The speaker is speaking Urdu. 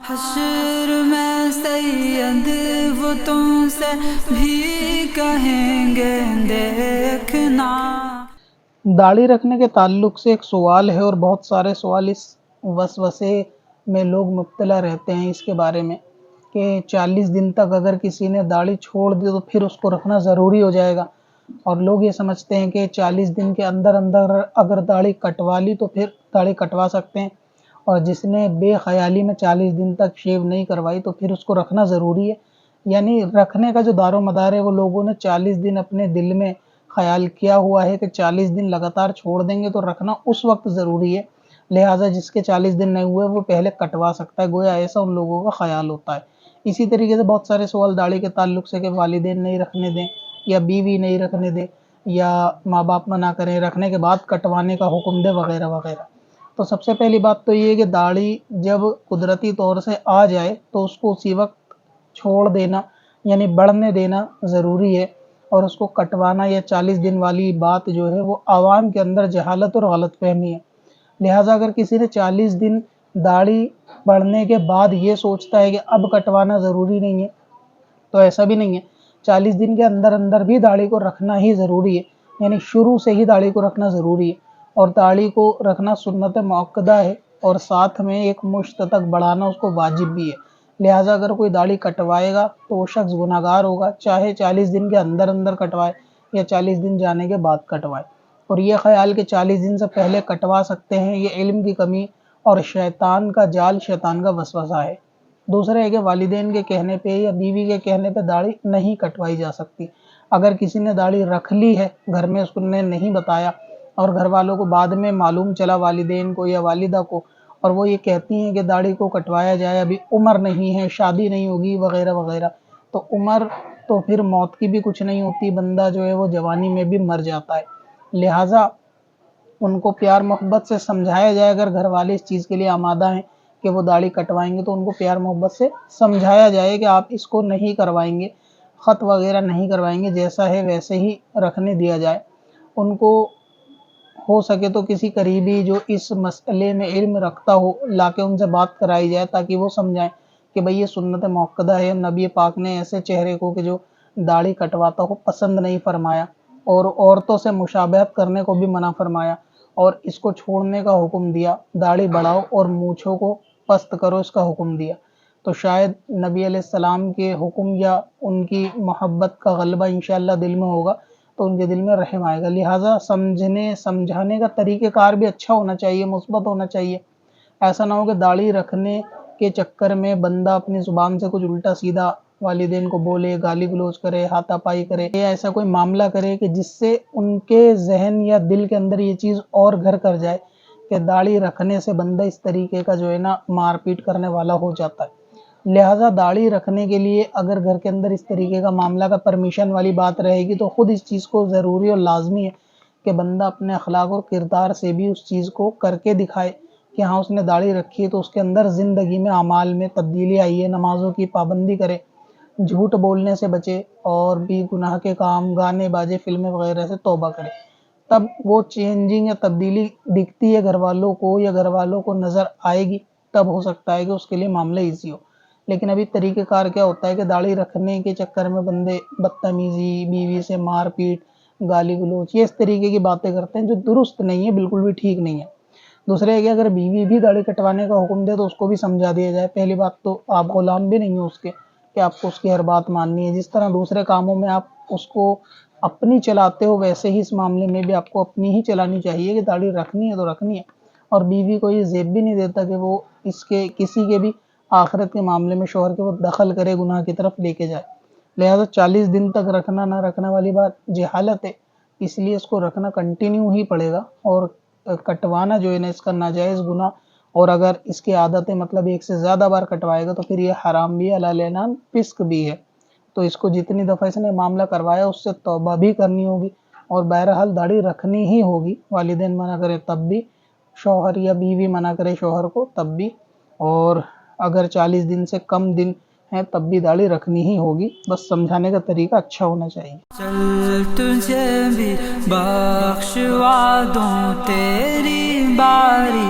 حشر میں سید وہ تم سے بھی کہیں گے دیکھنا۔ داڑھی رکھنے کے تعلق سے ایک سوال ہے، اور بہت سارے سوال اس وسوسے میں لوگ مبتلا رہتے ہیں اس کے بارے میں کہ 40 دن تک اگر کسی نے داڑھی چھوڑ دی تو پھر اس کو رکھنا ضروری ہو جائے گا، اور لوگ یہ سمجھتے ہیں کہ 40 دن کے اندر اگر داڑھی کٹوا لی تو پھر داڑھی کٹوا سکتے ہیں، اور جس نے بے خیالی میں 40 دن تک شیو نہیں کروائی تو پھر اس کو رکھنا ضروری ہے۔ یعنی رکھنے کا جو دار و مدار ہے وہ لوگوں نے 40 دن اپنے دل میں خیال کیا ہوا ہے کہ 40 دن لگاتار چھوڑ دیں گے تو رکھنا اس وقت ضروری ہے، لہٰذا جس کے 40 دن نہیں ہوئے وہ پہلے کٹوا سکتا ہے، گویا ایسا ان لوگوں کا خیال ہوتا ہے۔ اسی طریقے سے بہت سارے سوال داڑھی کے تعلق سے کہ والدین نہیں رکھنے دیں یا بیوی نہیں رکھنے دیں یا ماں باپ منع کریں، رکھنے کے بعد کٹوانے کا حکم دے وغیرہ وغیرہ۔ تو سب سے پہلی بات تو یہ ہے کہ داڑھی جب قدرتی طور سے آ جائے تو اس کو اسی وقت چھوڑ دینا یعنی بڑھنے دینا ضروری ہے، اور اس کو کٹوانا یا 40 دن والی بات جو ہے وہ عوام کے اندر جہالت اور غلط فہمی ہے۔ لہٰذا اگر کسی نے 40 دن داڑھی بڑھنے کے بعد یہ سوچتا ہے کہ اب کٹوانا ضروری نہیں ہے تو ایسا بھی نہیں ہے، 40 دن کے اندر بھی داڑھی کو رکھنا ہی ضروری ہے، یعنی شروع سے ہی داڑھی کو رکھنا ضروری ہے، اور داڑھی کو رکھنا سنت مؤکدہ ہے، اور ساتھ میں ایک مشت تک بڑھانا اس کو واجب بھی ہے۔ لہٰذا اگر کوئی داڑھی کٹوائے گا تو وہ شخص گناہگار ہوگا، چاہے 40 دن کے اندر کٹوائے یا 40 دن جانے کے بعد کٹوائے۔ اور یہ خیال کہ 40 دن سے پہلے کٹوا سکتے ہیں، یہ علم کی کمی اور شیطان کا جال، شیطان کا وسوسہ ہے۔ دوسرا ہے کہ والدین کے کہنے پہ یا بیوی کے کہنے پہ داڑھی نہیں کٹوائی جا سکتی۔ اگر کسی نے داڑھی رکھ لی ہے، گھر میں اس نے نہیں بتایا اور گھر والوں کو بعد میں معلوم چلا، والدین کو یا والدہ کو، اور وہ یہ کہتی ہیں کہ داڑھی کو کٹوایا جائے، ابھی عمر نہیں ہے، شادی نہیں ہوگی وغیرہ وغیرہ، تو عمر تو پھر موت کی بھی کچھ نہیں ہوتی، بندہ جو ہے وہ جوانی میں بھی مر جاتا ہے۔ لہٰذا ان کو پیار محبت سے سمجھایا جائے، اگر گھر والے اس چیز کے لیے آمادہ ہیں کہ وہ داڑھی کٹوائیں گے تو ان کو پیار محبت سے سمجھایا جائے کہ آپ اس کو نہیں کروائیں گے، خط وغیرہ نہیں کروائیں گے، جیسا ہے ویسے ہی رکھنے دیا جائے۔ ان کو ہو سکے تو کسی قریبی جو اس مسئلے میں علم رکھتا ہو لا کے ان سے بات کرائی جائے، تاکہ وہ سمجھائیں کہ بھئی یہ سنت مؤکدہ ہے، نبی پاک نے ایسے چہرے کو کہ جو داڑھی کٹواتا ہو پسند نہیں فرمایا، اور عورتوں سے مشابہت کرنے کو بھی منع فرمایا، اور اس کو چھوڑنے کا حکم دیا، داڑھی بڑھاؤ اور مونچھوں کو پست کرو اس کا حکم دیا۔ تو شاید نبی علیہ السلام کے حکم یا ان کی محبت کا غلبہ انشاءاللہ دل میں ہوگا تو ان کے دل میں رحم آئے گا۔ لہٰذا سمجھانے کا طریقہ کار بھی اچھا ہونا چاہیے، مثبت ہونا چاہیے۔ ایسا نہ ہو کہ داڑھی رکھنے کے چکر میں بندہ اپنی زبان سے کچھ الٹا سیدھا والدین کو بولے، گالی گلوچ کرے، ہاتھا پائی کرے، یا ایسا کوئی معاملہ کرے کہ جس سے ان کے ذہن یا دل کے اندر یہ چیز اور گھر کر جائے کہ داڑھی رکھنے سے بندہ اس طریقے کا جو ہے نا مار پیٹ کرنے والا ہو جاتا ہے۔ لہٰذا داڑھی رکھنے کے لیے اگر گھر کے اندر اس طریقے کا معاملہ کا پرمیشن والی بات رہے گی تو خود اس چیز کو ضروری اور لازمی ہے کہ بندہ اپنے اخلاق اور کردار سے بھی اس چیز کو کر کے دکھائے کہ ہاں اس نے داڑھی رکھی ہے تو اس کے اندر زندگی میں اعمال میں تبدیلی آئی ہے، نمازوں کی پابندی کرے، جھوٹ بولنے سے بچے، اور بھی گناہ کے کام، گانے باجے، فلمیں وغیرہ سے توبہ کرے۔ تب وہ چینجنگ یا تبدیلی دکھتی ہے گھر والوں کو یا گھر والوں کو نظر آئے گی، تب ہو سکتا ہے کہ اس کے لیے معاملہ ایزی ہو۔ لیکن ابھی طریقہ کار کیا ہوتا ہے کہ داڑھی رکھنے کے چکر میں بندے بدتمیزی، بیوی سے مار پیٹ، گالی گلوچ، یہ اس طریقے کی باتیں کرتے ہیں جو درست نہیں ہے، بالکل بھی ٹھیک نہیں ہے۔ دوسرے ہے کہ اگر بیوی بھی داڑھی کٹوانے کا حکم دے تو اس کو بھی سمجھا دیا جائے۔ پہلی بات تو آپ غلام بھی نہیں ہو اس کے کہ آپ کو اس کی ہر بات ماننی ہے، جس طرح دوسرے کاموں میں آپ اس کو اپنی چلاتے ہو ویسے ہی اس معاملے میں بھی آپ کو اپنی ہی چلانی چاہیے کہ داڑھی رکھنی ہے تو رکھنی ہے، اور بیوی کو یہ زیب بھی نہیں دیتا کہ وہ اس کے کسی کے بھی آخرت کے معاملے میں شوہر کے وہ دخل کرے، گناہ کی طرف لے کے جائے۔ لہٰذا 40 دن تک رکھنا نہ رکھنا والی بات جہالت ہے، اس لیے اس کو رکھنا کنٹینیو ہی پڑے گا، اور کٹوانا جو ہے نا اس کا ناجائز گناہ، اور اگر اس کی عادت ہے مطلب ایک سے زیادہ بار کٹوائے گا تو پھر یہ حرام بھی ہے، حلال اعلان فسق بھی ہے۔ تو اس کو جتنی دفعہ اس نے معاملہ کروایا اس سے توبہ بھی کرنی ہوگی، اور بہرحال داڑھی رکھنی ہی ہوگی، والدین منع کرے تب بھی، شوہر یا بیوی منع کرے شوہر کو تب بھی، اور اگر 40 دن سے کم دن ہیں تب بھی داڑھی رکھنی ہی ہوگی، بس سمجھانے کا طریقہ اچھا ہونا چاہیے۔ چل تجھے بھی بخشوا دوں، تیری باری